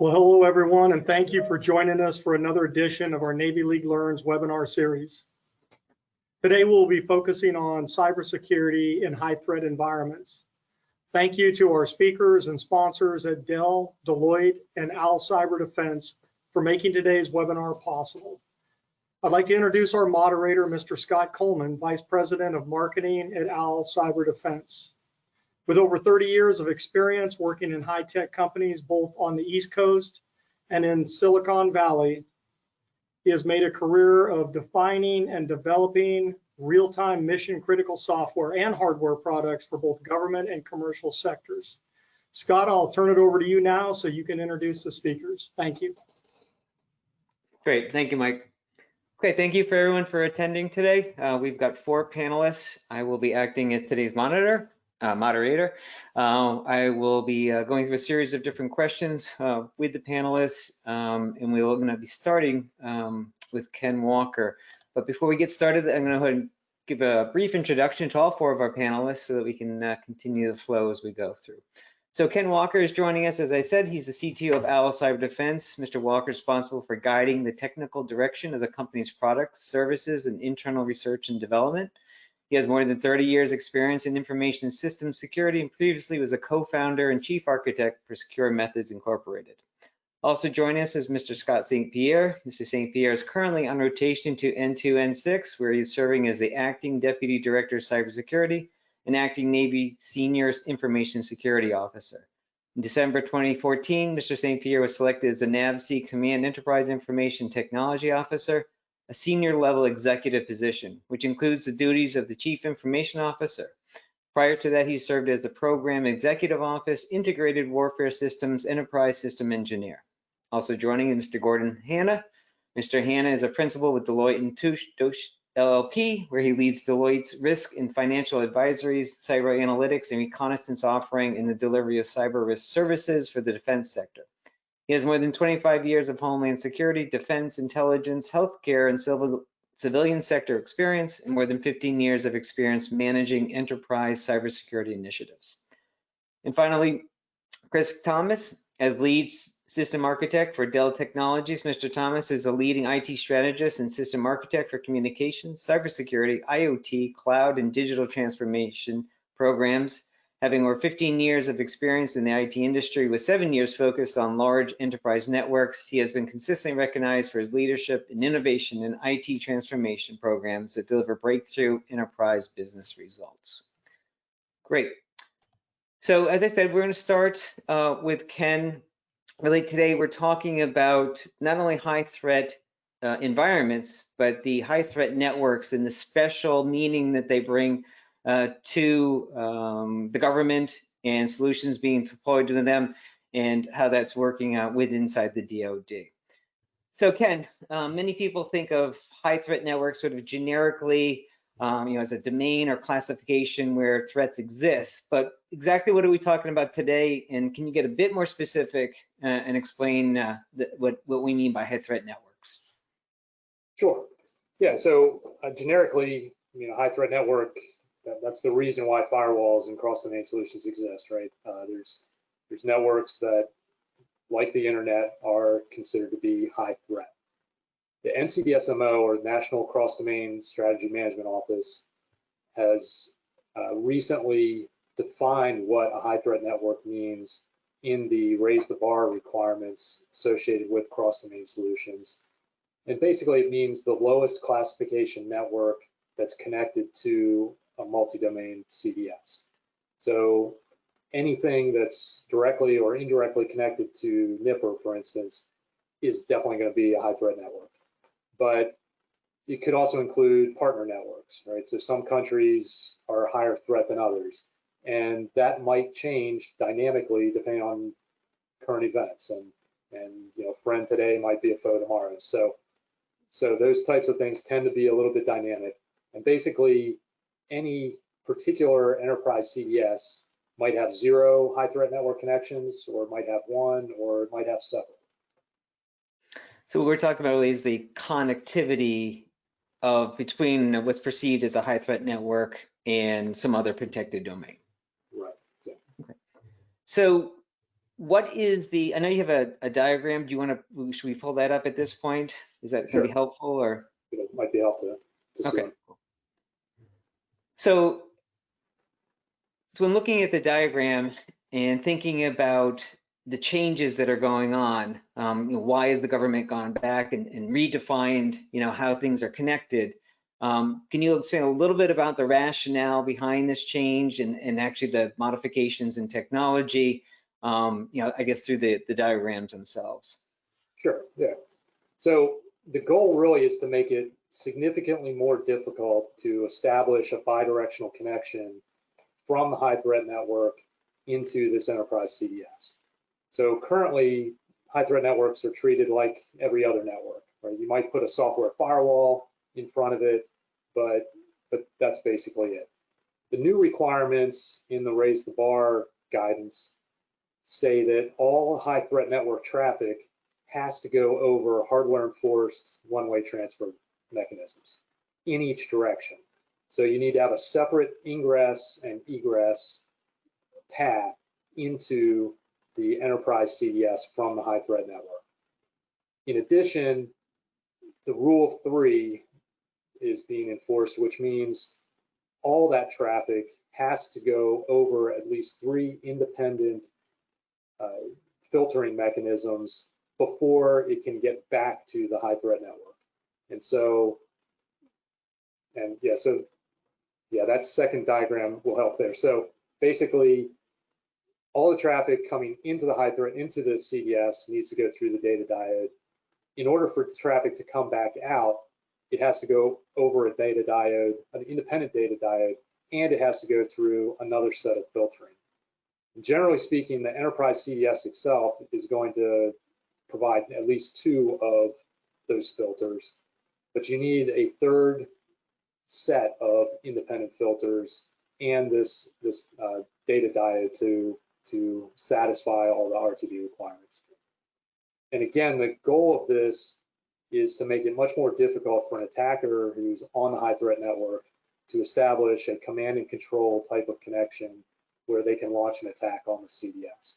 Well, hello everyone, and thank you for joining us for another edition of our Navy League Learns webinar series. Today we'll be focusing on cybersecurity in high threat environments. Thank you to our speakers and sponsors at Dell, Deloitte, and Owl Cyber Defense for making today's webinar possible. I'd like to introduce our moderator, Mr. Scott Coleman, Vice President of Marketing at Owl Cyber Defense. With over 30 years of experience working in high-tech companies, both on the East Coast and in Silicon Valley, he has made a career of defining and developing real-time mission-critical software and hardware products for both government and commercial sectors. Scott, I'll turn it over to you now so you can introduce the speakers. Thank you. Great, thank you, Mike. Okay, thank you for everyone for attending today. We've got 4 panelists. I will be acting as today's moderator. I will be going through a series of different questions with the panelists, and we're going to be starting with Ken Walker. But before we get started, I'm going to go ahead and give a brief introduction to all 4 of our panelists so that we can continue the flow as we go through. So Ken Walker is joining us. As I said, he's the CTO of Owl Cyber Defense. Mr. Walker is responsible for guiding the technical direction of the company's products, services, and internal research and development. He has more than 30 years experience in information systems security and previously was a co-founder and chief architect for Secure Methods Incorporated. Also joining us is Mr. Scott St. Pierre. Mr. St. Pierre is currently on rotation to N2, N6, where he's serving as the acting Deputy Director of Cybersecurity and acting Navy Senior Information Security Officer. In December 2014, Mr. St. Pierre was selected as the NAVSEA Command Enterprise Information Technology Officer, a senior level executive position, which includes the duties of the Chief Information Officer. Prior to that, he served as the Program Executive Office, Integrated Warfare Systems Enterprise System Engineer. Also joining is Mr. Gordon Hanna. Mr. Hanna is a principal with Deloitte & Touche LLP, where he leads Deloitte's risk and financial advisories, cyber analytics, and reconnaissance offering in the delivery of cyber risk services for the defense sector. He has more than 25 years of homeland security, defense, intelligence, healthcare, and civilian sector experience, and more than 15 years of experience managing enterprise cybersecurity initiatives. And finally, Chris Thomas, as lead system architect for Dell Technologies. Mr. Thomas is a leading IT strategist and system architect for communications, cybersecurity, IoT, cloud, and digital transformation programs. Having over 15 years of experience in the IT industry with 7 years focused on large enterprise networks, he has been consistently recognized for his leadership and innovation in IT transformation programs that deliver breakthrough enterprise business results. Great. So as I said, we're going to start with Ken. Really today we're talking about not only high threat environments, but the high threat networks and the special meaning that they bring to the government and solutions being deployed to them and how that's working out with inside the DoD. So Ken, many people think of high threat networks sort of generically, as a domain or classification where threats exist, but exactly what are we talking about today? And can you get a bit more specific and explain what we mean by high threat networks? Sure. Yeah, so generically, high threat network, that's the reason why firewalls and cross-domain solutions exist, right? There's networks that, like the internet, are considered to be high threat. The NCDSMO, or National Cross-Domain Strategy Management Office, has recently defined what a high threat network means in the raise the bar requirements associated with cross-domain solutions. And basically it means the lowest classification network that's connected to a multi-domain CDS. So anything that's directly or indirectly connected to NIPR, for instance, is definitely going to be a high threat network. But it could also include partner networks, right? So some countries are a higher threat than others, and that might change dynamically depending on current events. And friend today might be a foe tomorrow. So those types of things tend to be a little bit dynamic. And basically, any particular enterprise CDS might have 0 high threat network connections, or it might have 1, or it might have several. So what we're talking about really is the connectivity between what's perceived as a high threat network and some other protected domain. Right. Yeah. Okay. So what is the, I know you have a diagram. Do you want to, should we pull that up at this point? Is that going to be helpful or? It might be helpful to see. Okay. So when looking at the diagram and thinking about the changes that are going on, why has the government gone back and redefined, how things are connected? Can you explain a little bit about the rationale behind this change and actually the modifications in technology, I guess through the diagrams themselves? Sure, yeah. So the goal really is to make it significantly more difficult to establish a bidirectional connection from the high threat network into this enterprise CDS. So currently, high threat networks are treated like every other network, right? You might put a software firewall in front of it, but that's basically it. The new requirements in the Raise the Bar guidance say that all high threat network traffic has to go over hardware enforced one-way transfer mechanisms in each direction. So you need to have a separate ingress and egress path into the enterprise CDS from the high threat network. In addition, the rule of 3 is being enforced, which means all that traffic has to go over at least 3 independent filtering mechanisms before it can get back to the high threat network. And so, that second diagram will help there. So basically, all the traffic coming into the high threat, into the CDS needs to go through the data diode. In order for traffic to come back out, it has to go over a data diode, an independent data diode, and it has to go through another set of filtering. Generally speaking, the enterprise CDS itself is going to provide at least 2 of those filters, but you need a third set of independent filters and this data diode to satisfy all the RTD requirements. And again, the goal of this is to make it much more difficult for an attacker who's on the high threat network to establish a command and control type of connection where they can launch an attack on the CDS.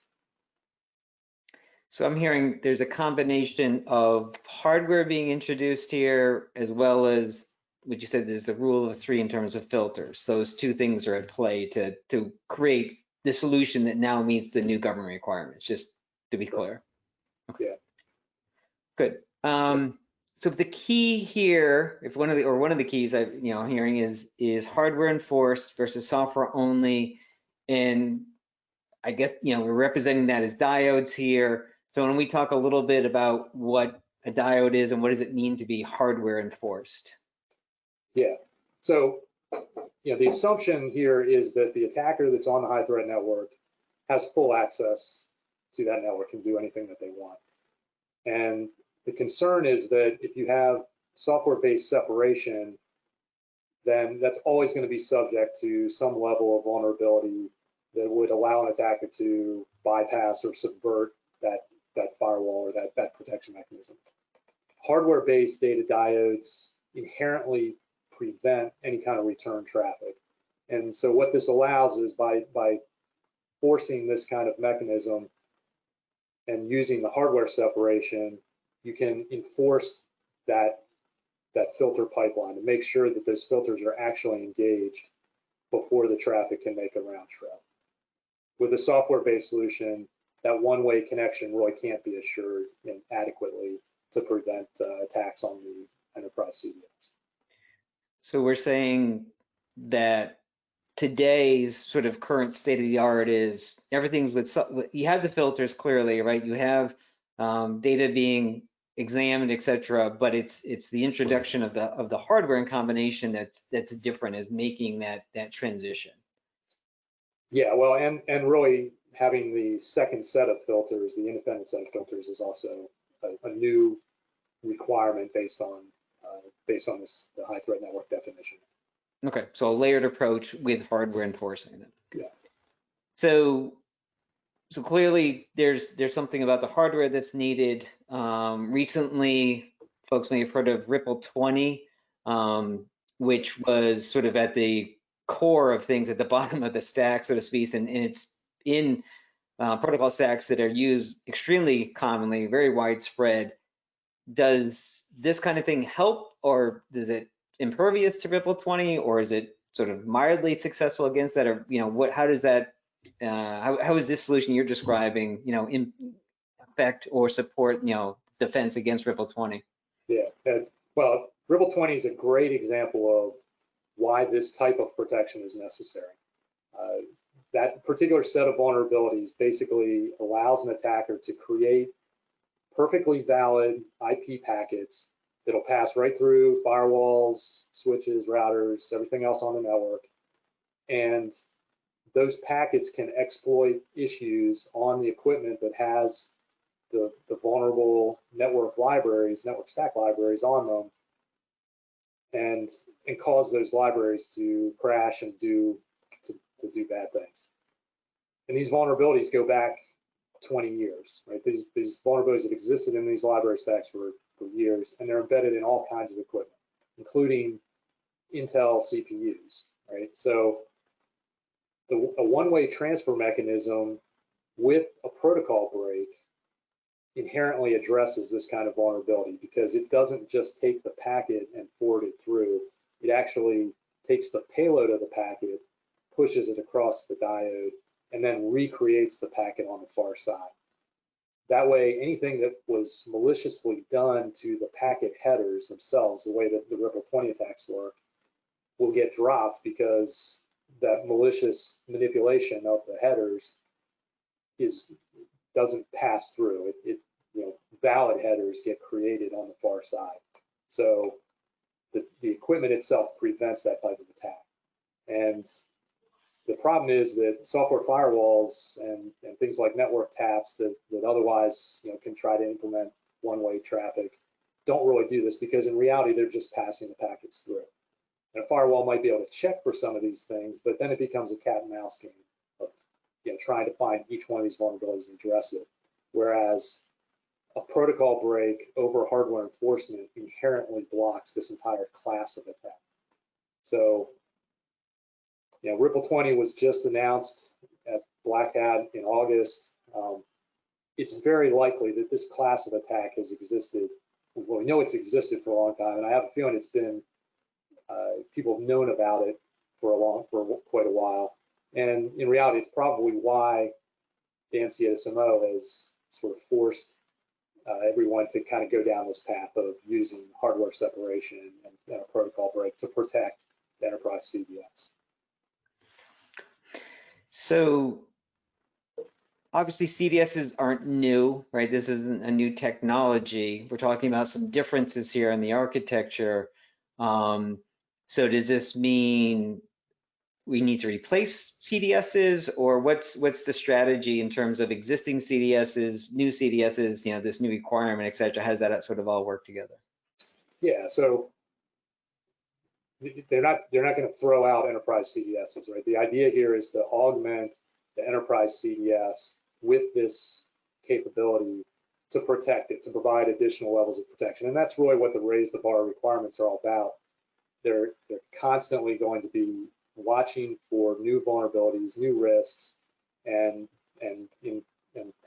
So I'm hearing there's a combination of hardware being introduced here, as well as what you said, there's the rule of 3 in terms of filters. Those 2 things are at play to create the solution that now meets the new government requirements, just to be clear. Okay. Yeah. Good. So the key here, if one of the keys I'm hearing is hardware enforced versus software only, and I guess we're representing that as diodes here. So when we talk a little bit about what a diode is and what does it mean to be hardware enforced? Yeah. So the assumption here is that the attacker that's on the high threat network has full access to that network and do anything that they want. And the concern is that if you have software-based separation, then that's always going to be subject to some level of vulnerability that would allow an attacker to bypass or subvert that firewall or that protection mechanism. Hardware-based data diodes inherently prevent any kind of return traffic. And so what this allows is by forcing this kind of mechanism and using the hardware separation, you can enforce that filter pipeline and make sure that those filters are actually engaged before the traffic can make a round trip. With a software-based solution, that one-way connection really can't be assured adequately to prevent attacks on the enterprise CDS. So we're saying that today's sort of current state of the art is everything's you have the filters clearly, right? You have data being examined, et cetera, but it's the introduction of the hardware in combination that's different, is making that transition. Yeah, well, and really having the second set of filters, the independent set of filters, is also a new requirement based on the high threat network definition. Okay, so a layered approach with hardware enforcing it. Yeah. So clearly there's something about the hardware that's needed. Recently, folks may have heard of Ripple 20, which was sort of at the core of things at the bottom of the stack, so to speak, and it's in protocol stacks that are used extremely commonly, very widespread. Does this kind of thing help, or is it impervious to Ripple 20, or is it sort of mildly successful against that, or how does that how is this solution you're describing affect or support defense against Ripple 20? Yeah, well, Ripple 20 is a great example of why this type of protection is necessary. That particular set of vulnerabilities basically allows an attacker to create perfectly valid IP packets that'll pass right through firewalls, switches, routers, everything else on the network. And those packets can exploit issues on the equipment that has the vulnerable network libraries, network stack libraries on them, and cause those libraries to crash and do bad things. And these vulnerabilities go back 20 years, right? These vulnerabilities have existed in these library stacks for years, and they're embedded in all kinds of equipment, including Intel CPUs, right? So a one-way transfer mechanism with a protocol break inherently addresses this kind of vulnerability, because it doesn't just take the packet and forward it through. It actually takes the payload of the packet, pushes it across the diode, and then recreates the packet on the far side. That way, anything that was maliciously done to the packet headers themselves, the way that the Ripple 20 attacks work, will get dropped, because that malicious manipulation of the headers doesn't pass through. Valid headers get created on the far side. So the equipment itself prevents that type of attack. And the problem is that software firewalls and things like network taps that otherwise can try to implement one-way traffic don't really do this, because in reality they're just passing the packets through. And a firewall might be able to check for some of these things, but then it becomes a cat and mouse game of trying to find each one of these vulnerabilities and address it. Whereas a protocol break over hardware enforcement inherently blocks this entire class of attack. So Ripple 20 was just announced at Black Hat in August. It's very likely that this class of attack has existed. Well, we know it's existed for a long time, and I have a feeling it's been people have known about it for quite a while. And in reality, it's probably why the NCSMO has sort of forced everyone to kind of go down this path of using hardware separation and a protocol break to protect the enterprise CDS. So obviously CDSs aren't new, right? This isn't a new technology. We're talking about some differences here in the architecture. So does this mean we need to replace CDSs, or what's the strategy in terms of existing CDSs, new CDSs, this new requirement, et cetera? How does that sort of all work together? Yeah, so they're not going to throw out enterprise CDSs, right? The idea here is to augment the enterprise CDS with this capability to protect it, to provide additional levels of protection. And that's really what the raise the bar requirements are all about. They're constantly going to be watching for new vulnerabilities, new risks, and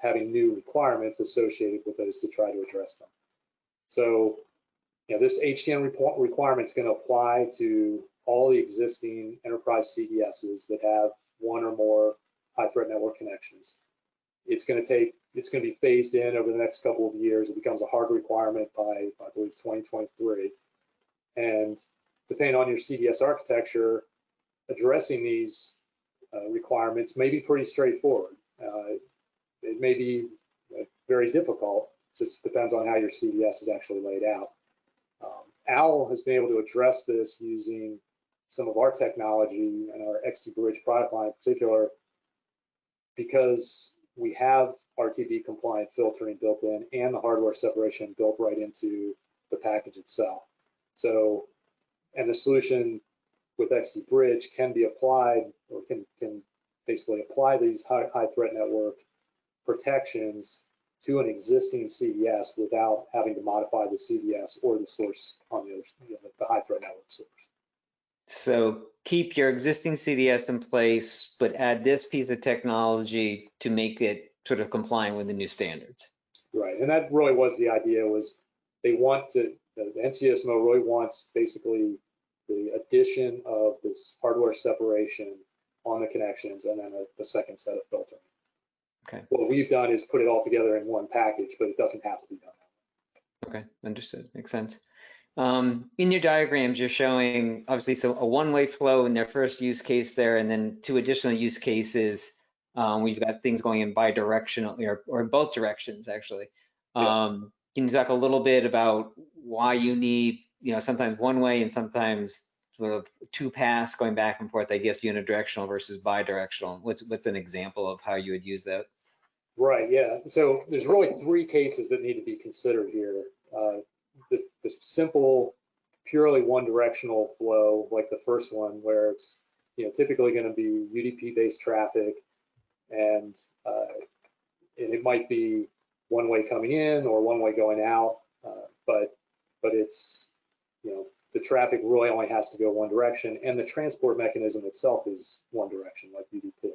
having new requirements associated with those to try to address them. So this HTN requirement is going to apply to all the existing enterprise CDSs that have one or more high threat network connections. It's going to be phased in over the next couple of years. It becomes a hard requirement by, I believe, 2023. And depending on your CDS architecture, addressing these requirements may be pretty straightforward. It may be very difficult. It just depends on how your CDS is actually laid out. Owl has been able to address this using some of our technology and our XT Bridge product line in particular, because we have RTB compliant filtering built in and the hardware separation built right into the package itself. So, and the solution with XT Bridge can be applied, or can basically apply these high threat network protections to an existing CDS without having to modify the CDS or the source on the high threat network source. So keep your existing CDS in place, but add this piece of technology to make it sort of compliant with the new standards. Right, and that really was the idea, was they want to, the NCSMO really wants basically the addition of this hardware separation on the connections and then a second set of filtering. Okay. What we've done is put it all together in one package, but it doesn't have to be done that way. Okay, understood, makes sense. In your diagrams, you're showing obviously so a one-way flow in their first use case there, and then two additional use cases. We've got things going in bidirectional or in both directions actually. Can you talk a little bit about why you need, sometimes one way and sometimes sort of two paths going back and forth, I guess unidirectional versus bidirectional? What's an example of how you would use that? Right, yeah. So there's really three cases that need to be considered here. The simple, purely one-directional flow, like the first one, where it's typically going to be UDP-based traffic, and it might be one way coming in or one way going out, but it's the traffic really only has to go one direction, and the transport mechanism itself is one direction, like UDP.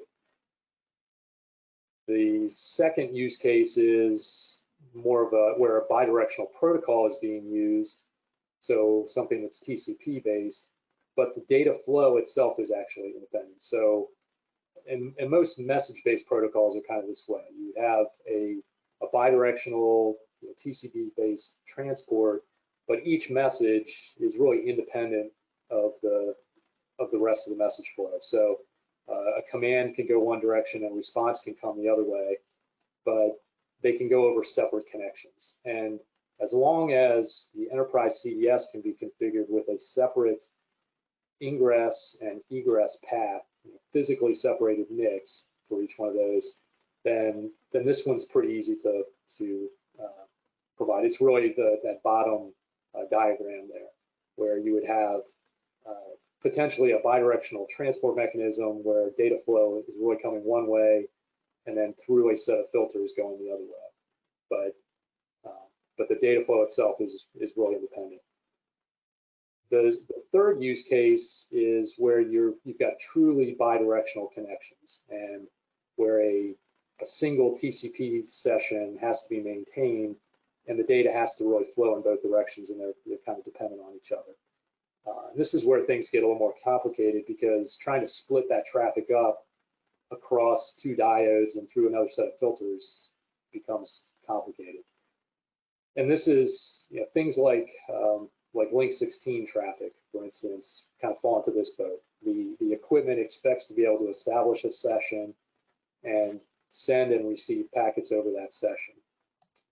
The second use case is more of where a bidirectional protocol is being used, so something that's TCP based, but the data flow itself is actually independent. So, and most message-based protocols are kind of this way. You have a bidirectional TCP based transport, but each message is really independent of the rest of the message flow. So a command can go one direction and response can come the other way, but they can go over separate connections. And as long as the enterprise CDS can be configured with a separate ingress and egress path, physically separated NICs for each one of those, then this one's pretty easy to provide. It's really that bottom diagram there, where you would have potentially a bidirectional transport mechanism where data flow is really coming one way, and then through a set of filters going the other way. But the data flow itself is really independent. The third use case is where you've got truly bidirectional connections, and where a single TCP session has to be maintained, and the data has to really flow in both directions, and they're kind of dependent on each other. This is where things get a little more complicated, because trying to split that traffic up across two diodes and through another set of filters becomes complicated. And this is things like link 16 traffic, for instance, kind of fall into this boat. The equipment expects to be able to establish a session and send and receive packets over that session.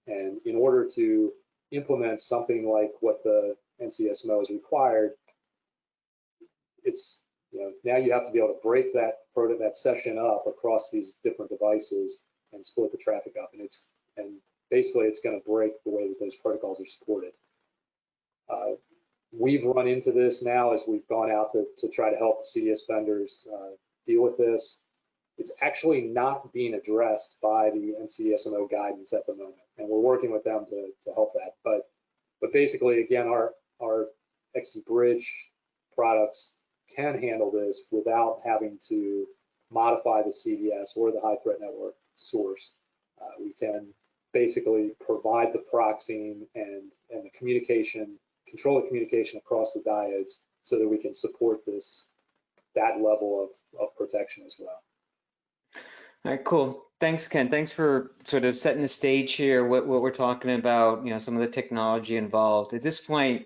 And in order to implement something like what the NCSMO is required, it's now you have to be able to break that session up across these different devices and split the traffic up, and basically it's going to break the way that those protocols are supported. We've run into this now as we've gone out to try to help CDS vendors deal with this. It's actually not being addressed by the NCSMO guidance at the moment, and we're working with them to help that. But basically, again, our XT Bridge products can handle this without having to modify the CDS or the high threat network source. We can basically provide the proxying and the communication, control the communication across the diodes, so that we can support that level of protection as well. All right, cool. Thanks, Ken. Thanks for sort of setting the stage here, what we're talking about, some of the technology involved. At this point,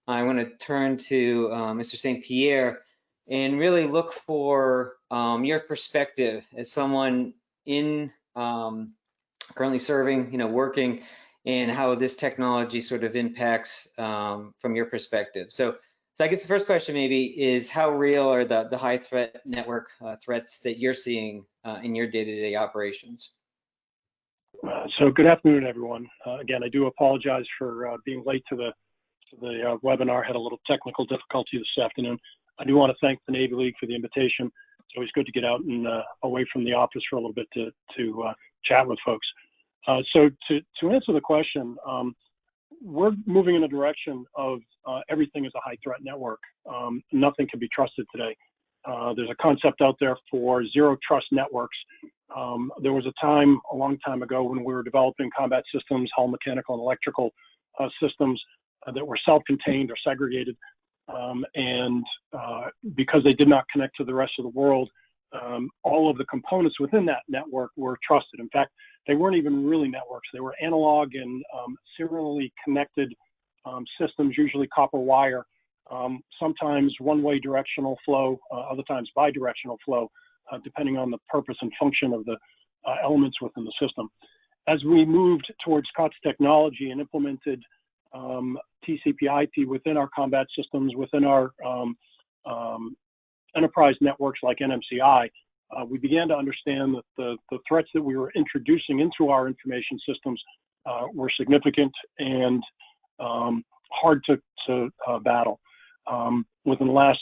I want to turn to Mr. St. Pierre and really look for your perspective as someone in currently serving, working, and how this technology sort of impacts from your perspective. So I guess the first question maybe is, how real are the high threat network threats that you're seeing in your day-to-day operations? So good afternoon, everyone. Again, I do apologize for being late to the webinar. Had a little technical difficulty this afternoon. I do want to thank the Navy League for the invitation. It's always good to get out and away from the office for a little bit to chat with folks. So to answer the question, we're moving in a direction of everything is a high threat network. Nothing can be trusted today. There's a concept out there for zero trust networks. There was a time, a long time ago, when we were developing combat systems, hull mechanical and electrical systems that were self-contained or segregated. And because they did not connect to the rest of the world, all of the components within that network were trusted. In fact, they weren't even really networks. They were analog and serially connected systems, usually copper wire, sometimes one-way directional flow, other times bi-directional flow, depending on the purpose and function of the elements within the system. As we moved towards COTS technology and implemented TCP/IP within our combat systems, within our enterprise networks like NMCI, we began to understand that the threats that we were introducing into our information systems were significant and hard to battle. Within the last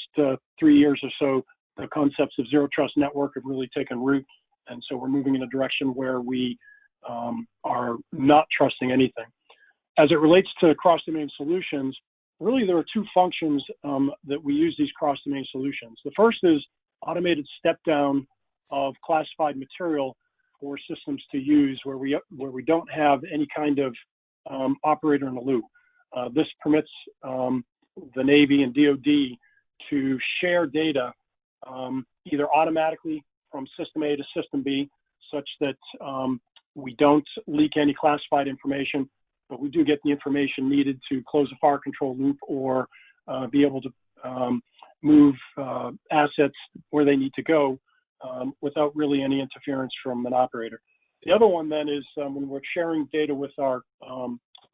3 years or so, the concepts of zero trust network have really taken root, and so we're moving in a direction where we are not trusting anything. As it relates to cross-domain solutions, really there are two functions that we use these cross-domain solutions. The first is automated step-down of classified material for systems to use where we don't have any kind of operator in the loop. This permits the Navy and DoD to share data either automatically from system A to system B, such that we don't leak any classified information, but we do get the information needed to close a fire control loop or be able to move assets where they need to go without really any interference from an operator. The other one then is when we're sharing data with our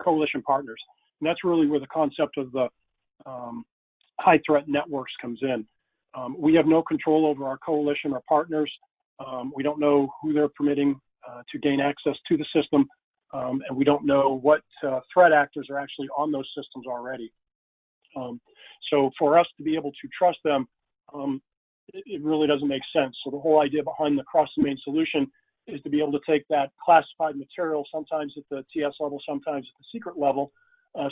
coalition partners. And that's really where the concept of the high threat networks comes in. We have no control over our coalition or partners. We don't know who they're permitting to gain access to the system. And we don't know what threat actors are actually on those systems already. So for us to be able to trust them, it really doesn't make sense. So the whole idea behind the cross-domain solution is to be able to take that classified material, sometimes at the TS level, sometimes at the secret level,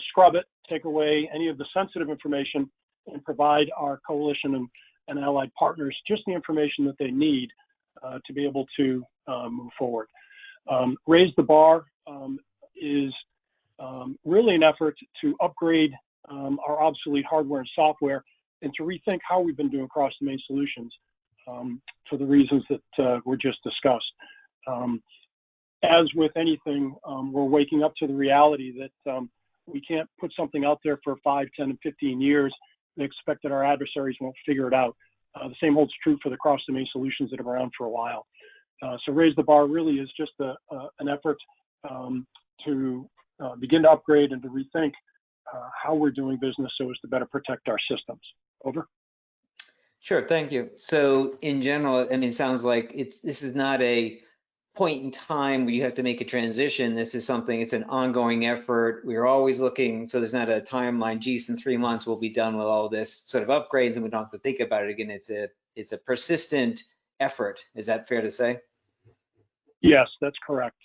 scrub it, take away any of the sensitive information, and provide our coalition and allied partners just the information that they need to be able to move forward. Raise the bar is really an effort to upgrade our obsolete hardware and software and to rethink how we've been doing cross-domain solutions for the reasons that were just discussed. As with anything, we're waking up to the reality that we can't put something out there for 5, 10, and 15 years and expect that our adversaries won't figure it out. The same holds true for the cross-domain solutions that have been around for a while. So raise the bar really is just an effort to begin to upgrade and to rethink how we're doing business so as to better protect our systems. Over. Sure, thank you. So in general, I mean, it sounds like this is not a point in time where you have to make a transition. This is something, it's an ongoing effort. We're always looking, so there's not a timeline, geez, in 3 months we'll be done with all this sort of upgrades and we don't have to think about it again. It's a persistent effort. Is that fair to say? Yes, that's correct.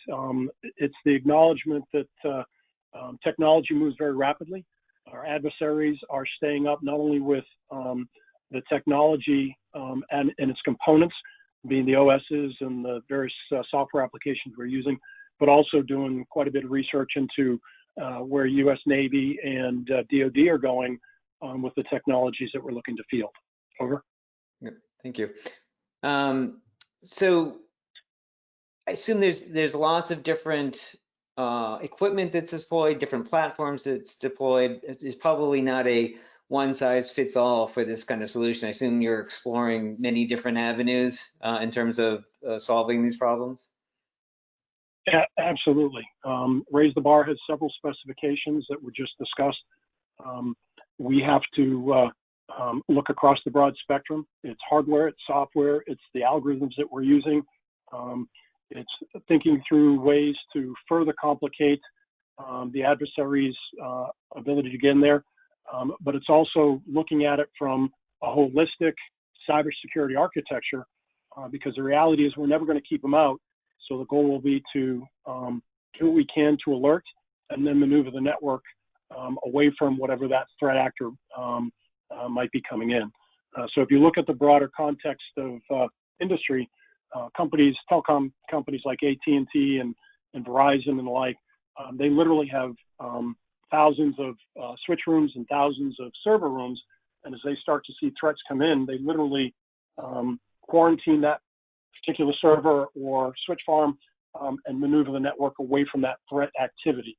It's the acknowledgement that technology moves very rapidly. Our adversaries are staying up not only with the technology and its components, being the OSs and the various software applications we're using, but also doing quite a bit of research into where U.S. Navy and DoD are going with the technologies that we're looking to field. Over. Yeah, thank you. So I assume there's lots of different equipment that's deployed, different platforms that's deployed. It's probably not a one size fits all for this kind of solution. I assume you're exploring many different avenues in terms of solving these problems. Yeah, absolutely. Raise the Bar has several specifications that were just discussed. We have to look across the broad spectrum. It's hardware, it's software, it's the algorithms that we're using. It's thinking through ways to further complicate the adversary's ability to get in there. But it's also looking at it from a holistic cybersecurity architecture, because the reality is we're never going to keep them out. So the goal will be to do what we can to alert and then maneuver the network away from whatever that threat actor might be coming in. So if you look at the broader context of industry, telecom companies like AT&T and Verizon and the like, they literally have thousands of switch rooms and thousands of server rooms. And as they start to see threats come in, they literally quarantine that particular server or switch farm and maneuver the network away from that threat activity.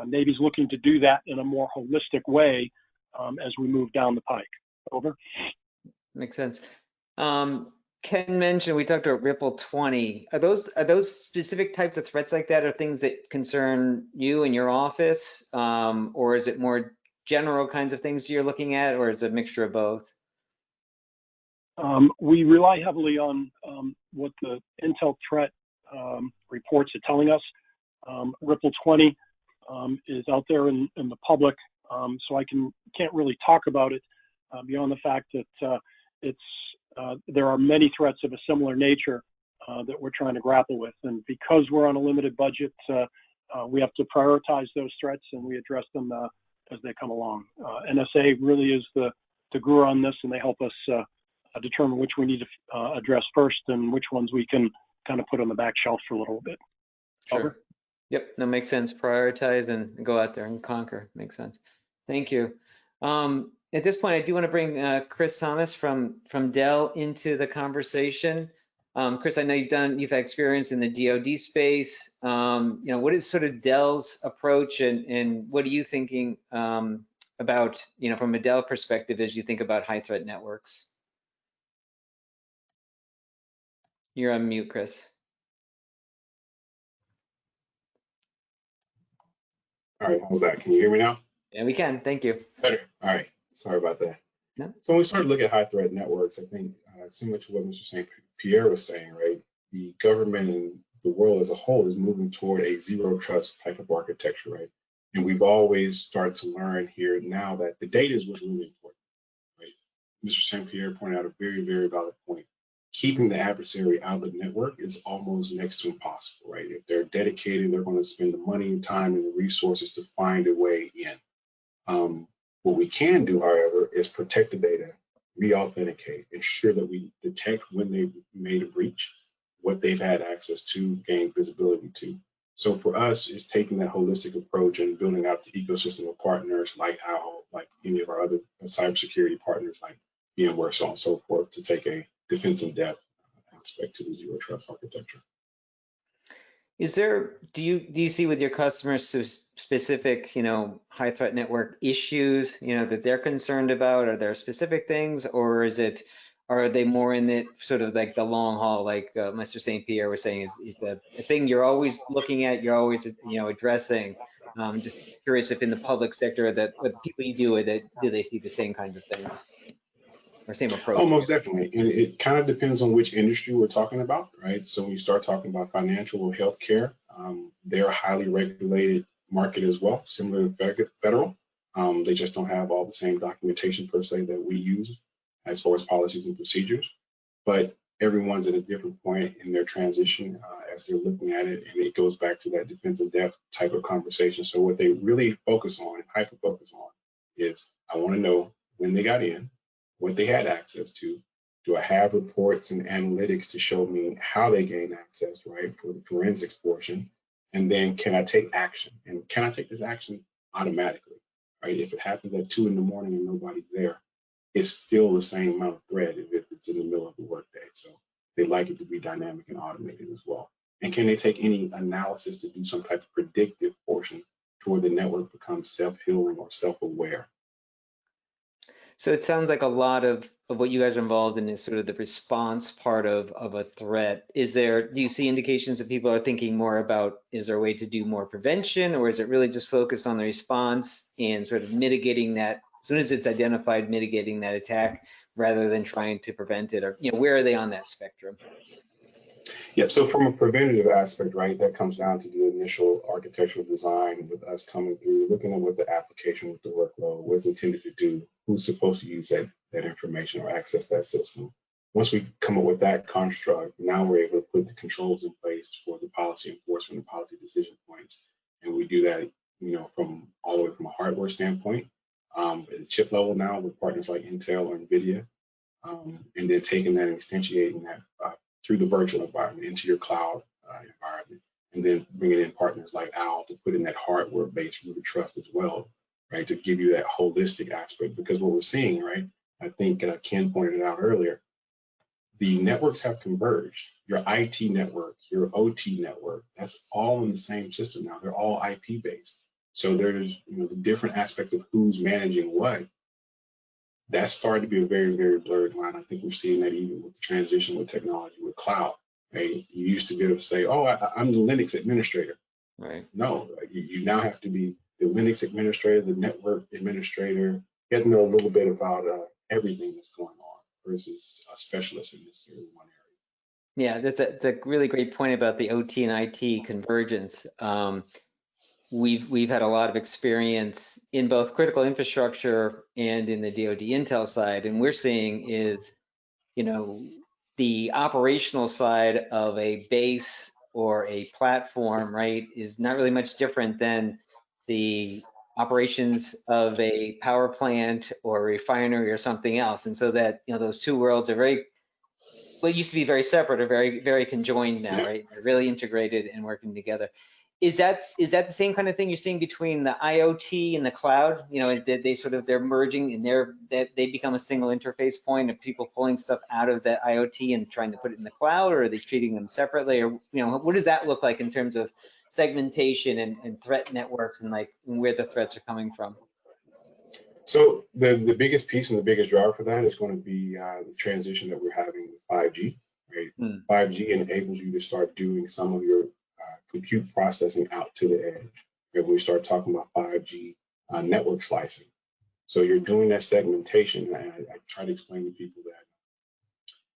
Navy's looking to do that in a more holistic way as we move down the pike. Over. Makes sense. Ken mentioned, we talked about Ripple 20. Are those specific types of threats like that, or things that concern you and your office? Or is it more general kinds of things you're looking at, or is it a mixture of both? We rely heavily on what the Intel threat reports are telling us. Ripple 20 is out there in the public, so I can't really talk about it beyond the fact that there are many threats of a similar nature that we're trying to grapple with. And because we're on a limited budget, we have to prioritize those threats and we address them as they come along. NSA really is the guru on this, and they help us determine which we need to address first and which ones we can kind of put on the back shelf for a little bit. Sure. Over. Yep, that makes sense. Prioritize and go out there and conquer. Makes sense. Thank you. At this point, I do want to bring Chris Thomas from Dell into the conversation. Chris, I know you've had experience in the DoD space. What is sort of Dell's approach, and what are you thinking about, from a Dell perspective as you think about high threat networks? You're on mute, Chris. All right, how's that? Can you hear me now? Yeah, we can. Thank you. Better. All right. Sorry about that. No. So when we start to look at high threat networks, I think similar to what Mr. St. Pierre was saying, right? The government and the world as a whole is moving toward a zero trust type of architecture, right? And we've always started to learn here now that the data is what's really important, right? Mr. St. Pierre pointed out a very, very valid point. Keeping the adversary out of the network is almost next to impossible, right? If they're dedicated, they're going to spend the money, time, and the resources to find a way in. What we can do, however, is protect the data, re-authenticate, ensure that we detect when they've made a breach, what they've had access to, gain visibility to. So for us, it's taking that holistic approach and building out the ecosystem of partners like Owl, like any of our other cybersecurity partners like VMware, so on and so forth, to take a defense in depth aspect to the zero trust architecture. Do you see with your customers specific, high threat network issues, that they're concerned about? Are there specific things, or are they more in the sort of like the long haul, like Mr. St. Pierre was saying, is the thing you're always looking at, you're always, addressing? Just curious if in the public sector that what the people you deal with, do they see the same kinds of things or same approach? Oh, most definitely. And it kind of depends on which industry we're talking about, right? So when you start talking about financial or healthcare, they're a highly regulated market as well, similar to federal. They just don't have all the same documentation per se that we use as far as policies and procedures. But everyone's at a different point in their transition as they're looking at it. And it goes back to that defense in depth type of conversation. So what they really focus on and hyper focus on is, I want to know when they got in, what they had access to. Do I have reports and analytics to show me how they gained access, right, for the forensics portion? And then can I take action? And can I take this action automatically, right? If it happens at 2 in the morning and nobody's there, it's still the same amount of threat as if it's in the middle of the workday. So they like it to be dynamic and automated as well. And can they take any analysis to do some type of predictive portion toward the network becomes self-healing or self-aware? So it sounds like a lot of what you guys are involved in is sort of the response part of a threat. Do you see indications that people are thinking more about, is there a way to do more prevention, or is it really just focused on the response and sort of mitigating that, as soon as it's identified, mitigating that attack rather than trying to prevent it? Or, where are they on that spectrum? Yeah, so from a preventative aspect, right, that comes down to the initial architectural design with us coming through, looking at what the application with the workload was intended to do, who's supposed to use that information or access that system. Once we come up with that construct, now we're able to put the controls in place for the policy enforcement and policy decision points. And we do that, from all the way from a hardware standpoint. At the chip level now with partners like Intel or NVIDIA, and then taking that and instantiating that through the virtual environment into your cloud environment, and then bringing in partners like Owl to put in that hardware-based root of trust as well, right, to give you that holistic aspect. Because what we're seeing, right, I think Ken pointed it out earlier, the networks have converged. Your IT network, your OT network, that's all in the same system now. They're all IP based. So there's, the different aspect of who's managing what. That's starting to be a very, very blurred line. I think we're seeing that even with the transition with technology, with cloud. Right? You used to be able to say, "Oh, I'm the Linux administrator." Right. No, you now have to be the Linux administrator, the network administrator. You have to know a little bit about everything that's going on versus a specialist in necessarily one area. Yeah, that's a really great point about the OT and IT convergence. We've had a lot of experience in both critical infrastructure and in the DoD Intel side, and we're seeing is, the operational side of a base or a platform, right, is not really much different than the operations of a power plant or a refinery or something else. And so that, those two worlds are what used to be very separate are very, very conjoined now, right? They're really integrated and working together. Is that the same kind of thing you're seeing between the IoT and the cloud? They're merging and they become a single interface point of people pulling stuff out of the IoT and trying to put it in the cloud, or are they treating them separately? Or what does that look like in terms of segmentation and threat networks and where the threats are coming from? So the biggest piece and the biggest driver for that is going to be the transition that we're having with 5G. Right? 5G enables you to start doing some of your compute processing out to the edge. When we start talking about 5G network slicing. So you're doing that segmentation. And I try to explain to people that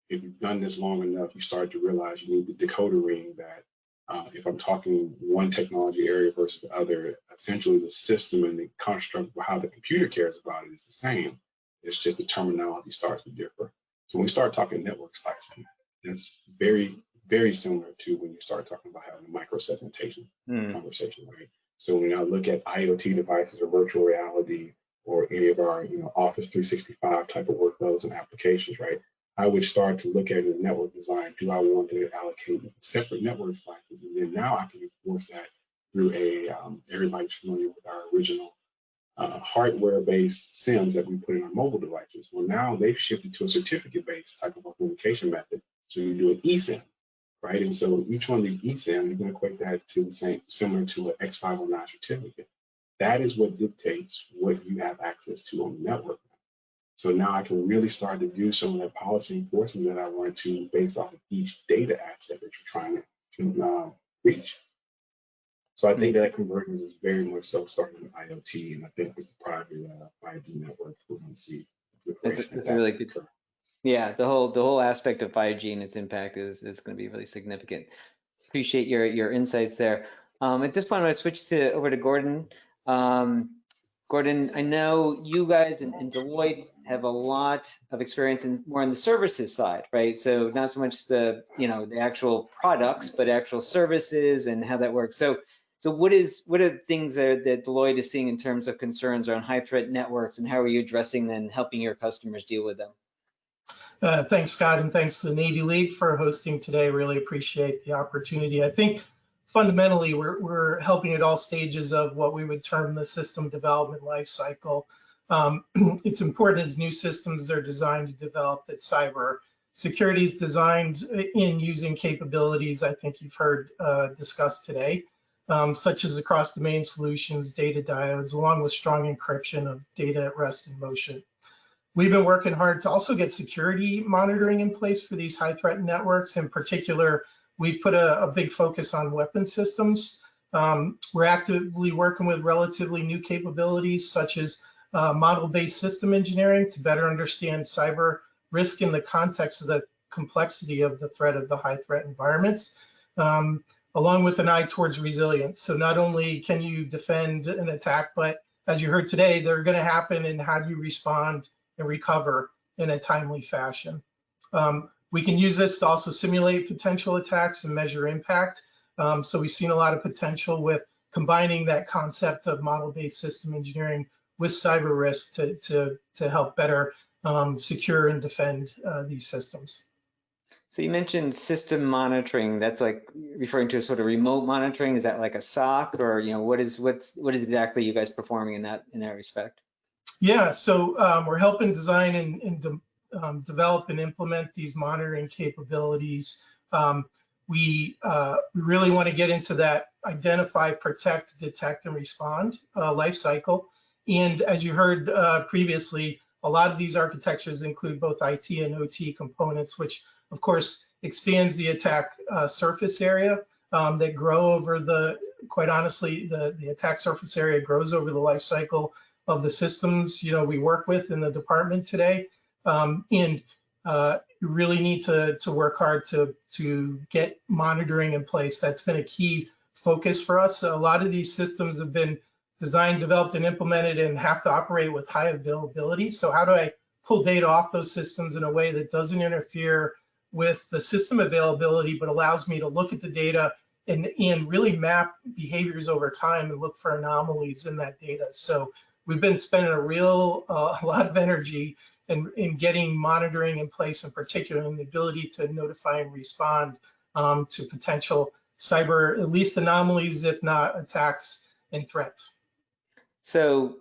if you've done this long enough, you start to realize you need the decoder ring that if I'm talking one technology area versus the other, essentially the system and the construct of how the computer cares about it is the same. It's just the terminology starts to differ. So when we start talking network slicing, it's very, very similar to when you start talking about having a micro-segmentation conversation, right? So when I look at IoT devices or virtual reality or any of our, Office 365 type of workloads and applications, right? I would start to look at the network design. Do I want to allocate separate network slices? And then now I can enforce that through everybody's familiar with our original hardware-based SIMs that we put in our mobile devices. Well, now they've shifted to a certificate-based type of authentication method. So you do an eSIM, right? And so each one of these eSIM, you can equate that to the same, similar to an X509 certificate. That is what dictates what you have access to on the network. So now I can really start to do some of that policy enforcement that I want to based off of each data asset that you're trying to reach. So I think that convergence is very much so starting with IoT, and I think with the private 5G networks, we're going to see. That's a really good. Yeah, the whole aspect of 5G and its impact is going to be really significant. Appreciate your insights there. At this point, I'm going to switch over to Gordon. Gordon, I know you guys and Deloitte have a lot of experience more on the services side, right? So not so much the actual products, but actual services and how that works. So what are things that Deloitte is seeing in terms of concerns around high threat networks, and how are you addressing them and helping your customers deal with them? Thanks, Scott, and thanks to the Navy League for hosting today. Really appreciate the opportunity. I think fundamentally we're helping at all stages of what we would term the system development life cycle. It's important as new systems are designed to develop that cyber security is designed in using capabilities I think you've heard discussed today, such as across domain solutions, data diodes, along with strong encryption of data at rest in motion. We've been working hard to also get security monitoring in place for these high threat networks. In particular, we've put a big focus on weapon systems. We're actively working with relatively new capabilities such as model-based system engineering to better understand cyber risk in the context of the complexity of the threat of the high threat environments, along with an eye towards resilience. So not only can you defend an attack, but as you heard today, they're going to happen, and how do you respond and recover in a timely fashion. We can use this to also simulate potential attacks and measure impact. So we've seen a lot of potential with combining that concept of model-based system engineering with cyber risk to help better secure and defend these systems. So you mentioned system monitoring. That's like referring to a sort of remote monitoring. Is that like a SOC, or what is exactly you guys performing in that respect? Yeah, so we're helping design and develop and implement these monitoring capabilities. We really want to get into that identify, protect, detect, and respond life cycle. And as you heard previously, a lot of these architectures include both IT and OT components, which of course expands the attack surface area that grow over quite honestly, the attack surface area grows over the life cycle of the systems we work with in the department today. You really need to work hard to get monitoring in place. That's been a key focus for us. A lot of these systems have been designed, developed, and implemented and have to operate with high availability. So how do I pull data off those systems in a way that doesn't interfere with the system availability, but allows me to look at the data and really map behaviors over time and look for anomalies in that data. So we've been spending a lot of energy in getting monitoring in place, in particular, and the ability to notify and respond to potential cyber, at least anomalies, if not attacks and threats. So,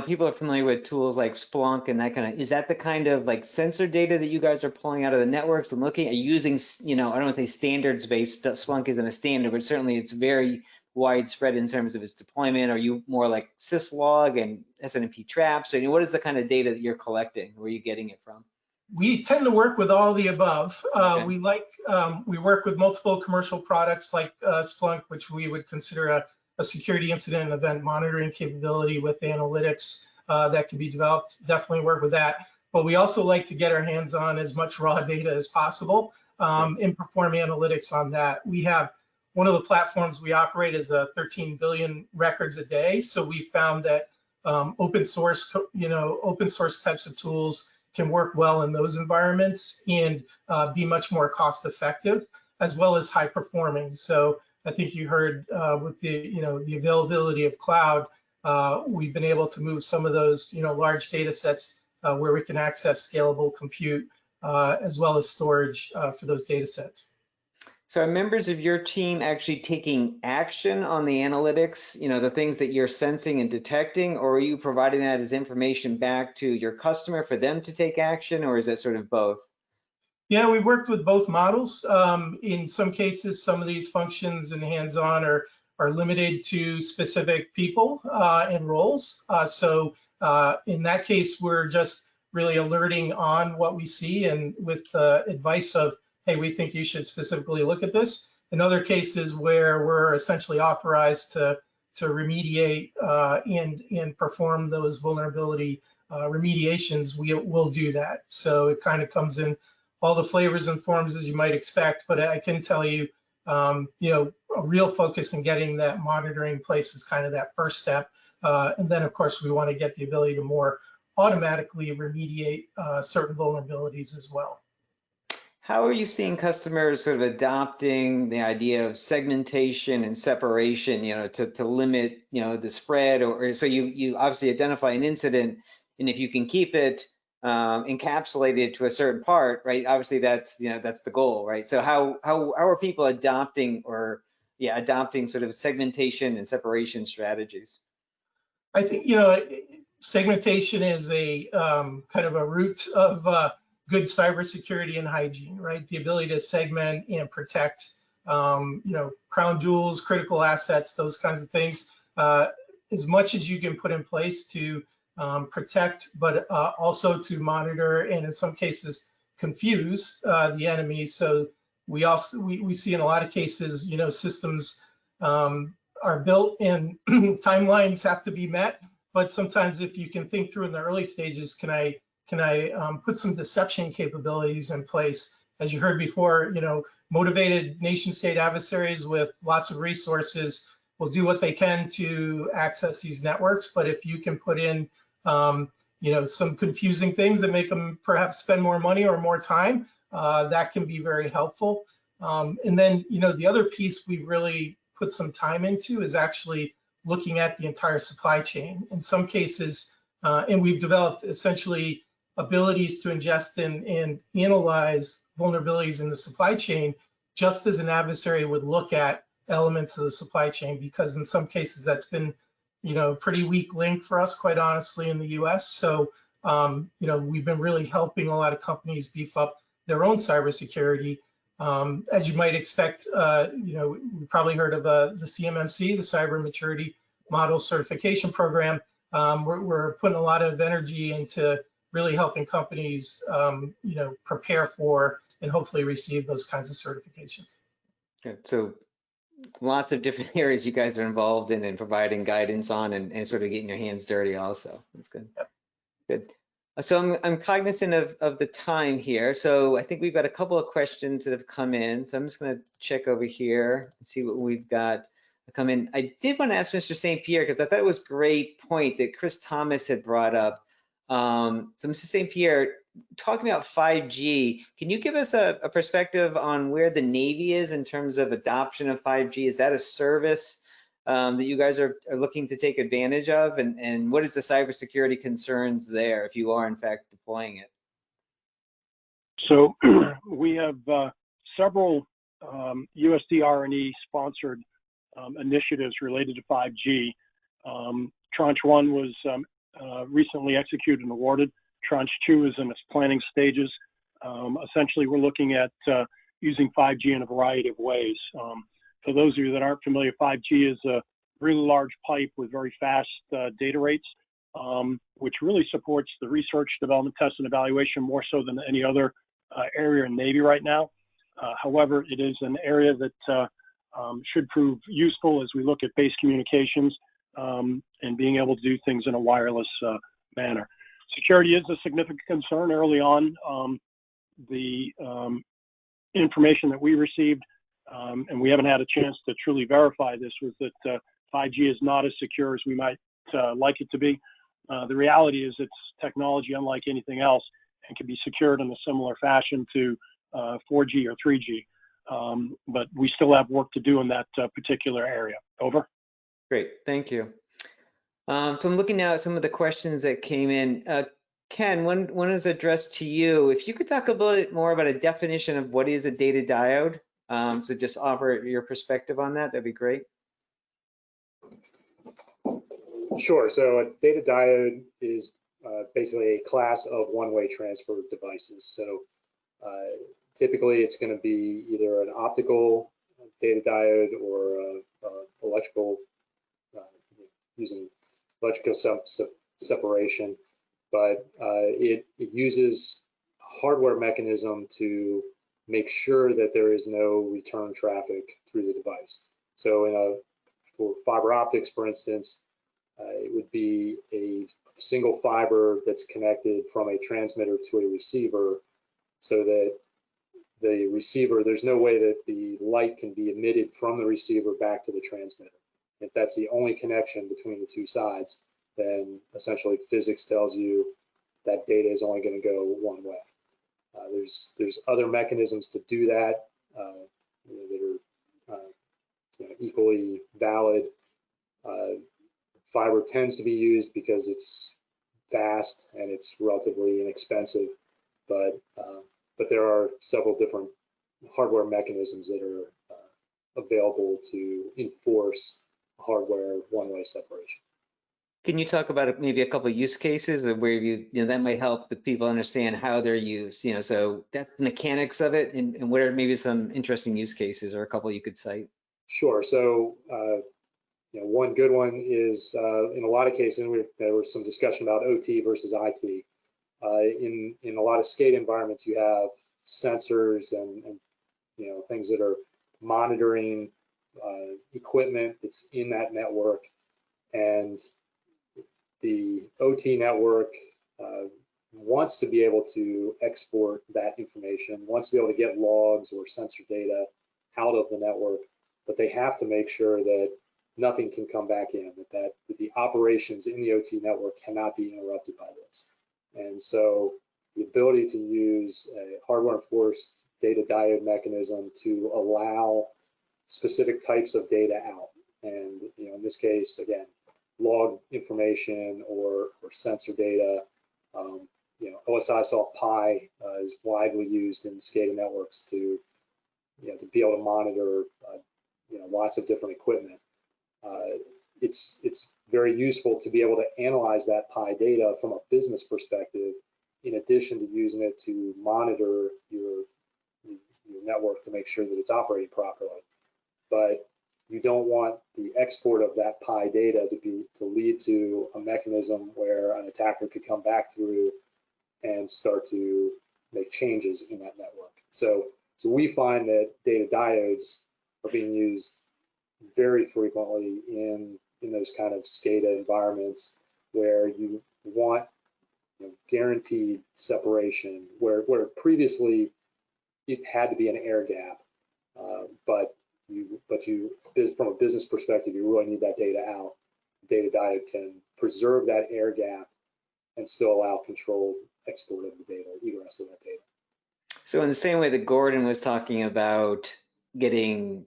people are familiar with tools like Splunk and that kind of, is that the kind of like sensor data that you guys are pulling out of the networks and looking at using, I don't want to say standards based, Splunk isn't a standard, but certainly it's very widespread in terms of its deployment? Are you more like syslog and SNMP traps? Or what is the kind of data that you're collecting? Where are you getting it from? We tend to work with all the above. Okay. We work with multiple commercial products like Splunk, which we would consider a security incident and event monitoring capability with analytics that can be developed. Definitely work with that. But we also like to get our hands on as much raw data as possible and perform analytics on that. We have one of the platforms we operate is 13 billion records a day. So we found that open source types of tools can work well in those environments and be much more cost effective as well as high performing. So I think you heard with the availability of cloud, we've been able to move some of those large data sets where we can access scalable compute as well as storage for those data sets. So are members of your team actually taking action on the analytics, the things that you're sensing and detecting, or are you providing that as information back to your customer for them to take action, or is that sort of both? Yeah, we worked with both models. In some cases, some of these functions and hands-on are limited to specific people and roles. So in that case, we're just really alerting on what we see and with advice of, hey, we think you should specifically look at this. In other cases where we're essentially authorized to remediate and perform those vulnerability remediations, we'll do that. So it kind of comes in all the flavors and forms as you might expect, but I can tell you, a real focus in getting that monitoring in place is kind of that first step. And then of course, we want to get the ability to more automatically remediate certain vulnerabilities as well. How are you seeing customers sort of adopting the idea of segmentation and separation, to limit, the spread, or so you obviously identify an incident, and if you can keep it encapsulated to a certain part, right? Obviously that's the goal, right? So how are people adopting sort of segmentation and separation strategies? I think, segmentation is a kind of a root of good cybersecurity and hygiene, right? The ability to segment and protect, crown jewels, critical assets, those kinds of things, as much as you can put in place to protect, but also to monitor and in some cases confuse the enemy. So we see in a lot of cases, systems are built and timelines have to be met. But sometimes if you can think through in the early stages, can I put some deception capabilities in place? As you heard before, motivated nation state adversaries with lots of resources will do what they can to access these networks. But if you can put in, some confusing things that make them perhaps spend more money or more time, that can be very helpful. And then, the other piece we've really put some time into is actually looking at the entire supply chain. In some cases, and we've developed essentially abilities to ingest and analyze vulnerabilities in the supply chain, just as an adversary would look at elements of the supply chain, because in some cases that's been, pretty weak link for us, quite honestly, in the US. So, we've been really helping a lot of companies beef up their own cybersecurity. As you might expect, we probably heard of the CMMC, the Cyber Maturity Model Certification Program. We're putting a lot of energy into really helping companies, prepare for and hopefully receive those kinds of certifications. Good. So lots of different areas you guys are involved in and providing guidance on and sort of getting your hands dirty also. That's good. Yep. Good. So I'm cognizant of the time here. So I think we've got a couple of questions that have come in. So I'm just going to check over here and see what we've got come in. I did want to ask Mr. St. Pierre, because I thought it was a great point that Chris Thomas had brought up. So Mr. St. Pierre, talking about 5G, can you give us a perspective on where the Navy is in terms of adoption of 5G? Is that a service that you guys are looking to take advantage of? And what is the cybersecurity concerns there if you are in fact deploying it? So we have several USD R&E sponsored initiatives related to 5G. Tranche 1 was recently executed and awarded. Tranche 2 is in its planning stages. Essentially, we're looking at using 5G in a variety of ways. For those of you that aren't familiar, 5G is a really large pipe with very fast data rates, which really supports the research, development, test, and evaluation more so than any other area in Navy right now. However, it is an area that should prove useful as we look at base communications and being able to do things in a wireless manner. Security is a significant concern early on. The information that we received, and we haven't had a chance to truly verify this, was that 5G is not as secure as we might like it to be. The reality is it's technology unlike anything else and can be secured in a similar fashion to 4G or 3G. But we still have work to do in that particular area. Over. Great, thank you. So I'm looking now at some of the questions that came in. Ken, one is addressed to you. If you could talk a bit more about a definition of what is a data diode, so just offer your perspective on that, that'd be great. Sure. So a data diode is basically a class of one-way transfer devices. So typically it's going to be either an optical data diode or electrical, using electrical separation, but it uses a hardware mechanism to make sure that there is no return traffic through the device. So for fiber optics, for instance, it would be a single fiber that's connected from a transmitter to a receiver, so that the receiver, there's no way that the light can be emitted from the receiver back to the transmitter. If that's the only connection between the two sides, then essentially physics tells you that data is only going to go one way. There's other mechanisms to do that that are equally valid. Fiber tends to be used because it's fast and it's relatively inexpensive, but there are several different hardware mechanisms that are available to enforce hardware one-way separation. Can you talk about maybe a couple of use cases where that might help the people understand how they're used? So that's the mechanics of it, and what are maybe some interesting use cases or a couple you could cite? Sure. So one good one is in a lot of cases, there was some discussion about OT versus IT. In a lot of skate environments, you have sensors and things that are monitoring equipment that's in that network, and the OT network wants to be able to export that information, wants to be able to get logs or sensor data out of the network, but they have to make sure that nothing can come back in, that the operations in the OT network cannot be interrupted by this. And so the ability to use a hardware enforced data diode mechanism to allow specific types of data out. And in this case, again, log information or sensor data. OSIsoft Pi is widely used in SCADA networks to be able to monitor lots of different equipment. It's very useful to be able to analyze that Pi data from a business perspective, in addition to using it to monitor your network to make sure that it's operating properly. But you don't want the export of that Pi data to lead to a mechanism where an attacker could come back through and start to make changes in that network. So we find that data diodes are being used very frequently in those kind of SCADA environments where you want guaranteed separation, where previously it had to be an air gap, but from a business perspective, you really need that data out. Data diode can preserve that air gap and still allow controlled export of the data, egress of that data. So in the same way that Gordon was talking about getting,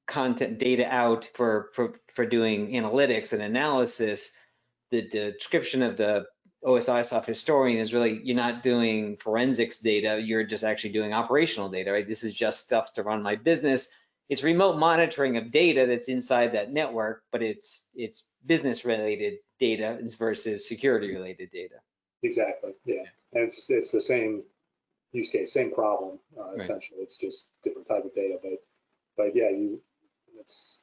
content data out for doing analytics and analysis, the description of the OSIsoft historian is really, you're not doing forensics data, you're just actually doing operational data, right? This is just stuff to run my business. It's remote monitoring of data that's inside that network, but it's business related data versus security related data. Exactly, yeah. And it's the same use case, same problem, Right. essentially. It's just different type of data, but yeah, it's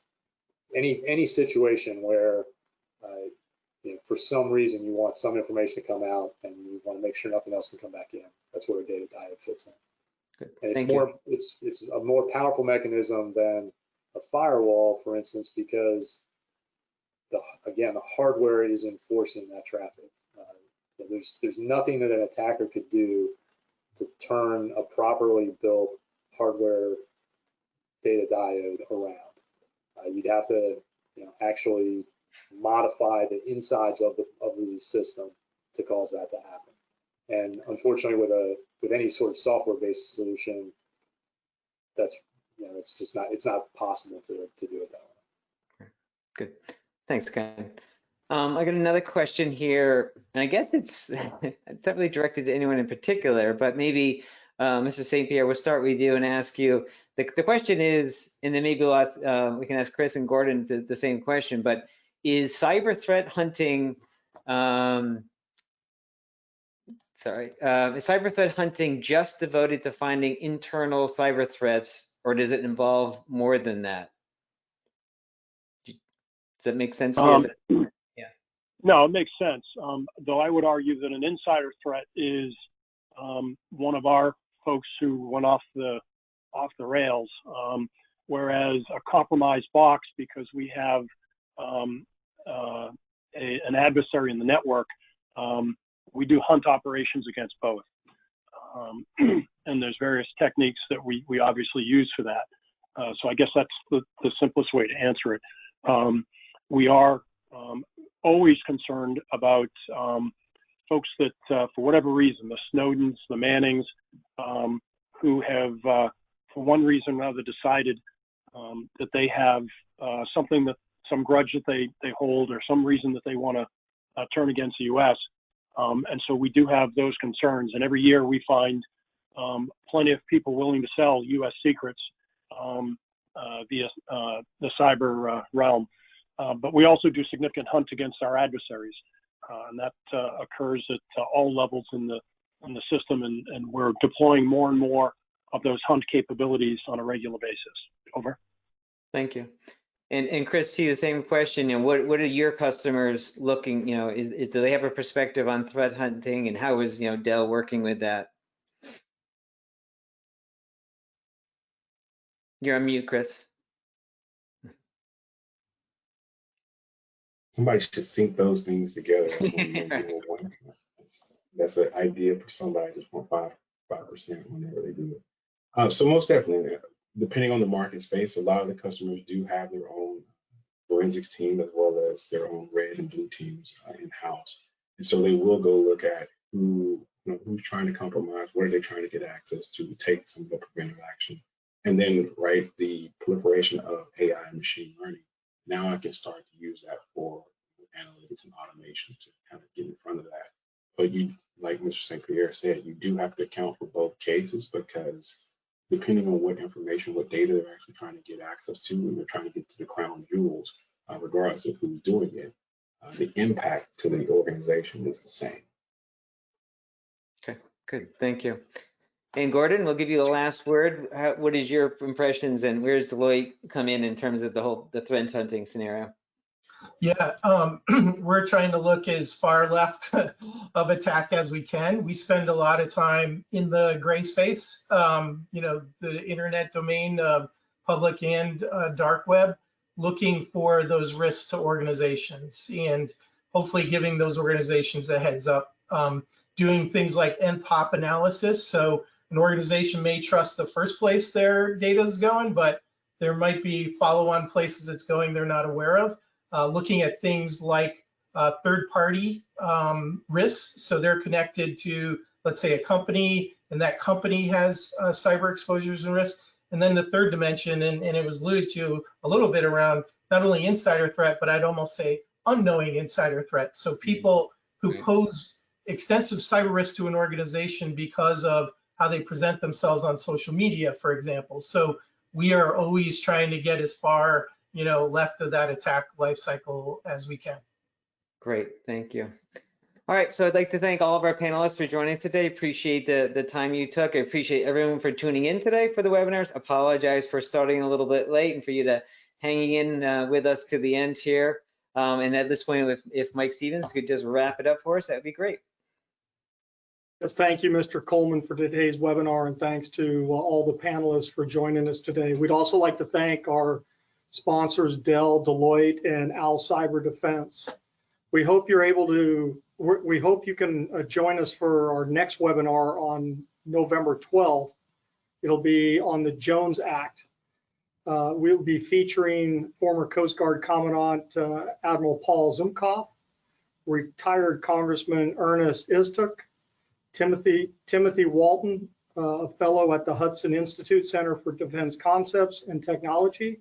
any situation where for some reason you want some information to come out and you want to make sure nothing else can come back in. That's where a data diode fits in. Good. And Thank you. it's a more powerful mechanism than a firewall, for instance, because the hardware is enforcing that traffic. There's nothing that an attacker could do to turn a properly built hardware data diode around. You'd have to actually modify the insides of the system to cause that to happen. And unfortunately, with any sort of software-based solution, that's it's not possible to do it that way. Good. Thanks, Ken. I got another question here, and I guess it's definitely directed to anyone in particular, but maybe Mr. St. Pierre, we'll start with you and ask you. The question is, and then maybe we'll ask, we can ask Chris and Gordon the same question, but is cyber threat hunting, is cyber threat hunting just devoted to finding internal cyber threats, or does it involve more than that? Does that make sense to you? Yeah. No, it makes sense. Though I would argue that an insider threat is one of our folks who went off the rails, whereas a compromised box, because we have an adversary in the network, we do hunt operations against both. And there's various techniques that we obviously use for that. So I guess that's the simplest way to answer it. We are always concerned about folks that, for whatever reason, the Snowdens, the Mannings, who have, for one reason or another, decided that they have some grudge that they hold, or some reason that they want to turn against the U.S. And so we do have those concerns. And every year we find plenty of people willing to sell U.S. secrets via the cyber realm. But we also do significant hunt against our adversaries, and that occurs at all levels in the system, and we're deploying more and more of those hunt capabilities on a regular basis. Over. Thank you. And Chris, to you, the same question. What are your customers looking? Do they have a perspective on threat hunting, and how is Dell working with that? You're on mute, Chris. Somebody should sync those things together. That's an idea for somebody. Just want 5% whenever they do it. So most definitely, depending on the market space, a lot of the customers do have their own forensics team as well as their own red and blue teams in-house. And so they will go look at who's trying to compromise, where are they trying to get access to take some of the preventive action. And then, right, the proliferation of AI and machine learning. Now I can start to use that for analytics and automation to kind of get in front of that. But you, like Mr. St. Pierre said, you do have to account for both cases, because depending on what information, what data they're actually trying to get access to, and they're trying to get to the crown jewels, regardless of who's doing it, the impact to the organization is the same. Okay, good, thank you. And Gordon, we'll give you the last word. What is your impressions, and where does Deloitte come in terms of the threat hunting scenario? Yeah, we're trying to look as far left of attack as we can. We spend a lot of time in the gray space, you know, the internet domain, public and dark web, looking for those risks to organizations and hopefully giving those organizations a heads up. Doing things like nth-hop analysis. So an organization may trust the first place their data is going, but there might be follow-on places it's going they're not aware of. Looking at things like third-party risks. So they're connected to, let's say, a company, and that company has cyber exposures and risks. And then the third dimension, and it was alluded to a little bit around not only insider threat, but I'd almost say unknowing insider threat. So people who pose extensive cyber risk to an organization because of how they present themselves on social media, for example. So we are always trying to get as far, you know, left of that attack life cycle as we can. Great, thank you. All right, so I'd like to thank all of our panelists for joining us today. Appreciate the time you took. I appreciate everyone for tuning in today for the webinars. Apologize for starting a little bit late and for you to hanging in with us to the end here. And at this point, if Mike Stevens could just wrap it up for us, that'd be great. Yes, thank you, Mr. Coleman, for today's webinar, and thanks to all the panelists for joining us today. We'd also like to thank our sponsors, Dell, Deloitte, and Al Cyber Defense. We hope you're able to, we hope you can join us for our next webinar on November 12th. It'll be on the Jones Act. We'll be featuring former Coast Guard Commandant Admiral Paul Zumkoff, retired Congressman Ernest Istuk, Timothy Walton, a fellow at the Hudson Institute Center for Defense Concepts and Technology,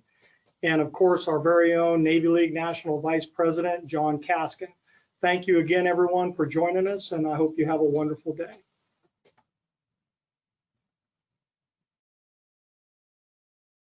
and of course our very own Navy League National Vice President, John Kaskin. Thank you again, everyone, for joining us, and I hope you have a wonderful day.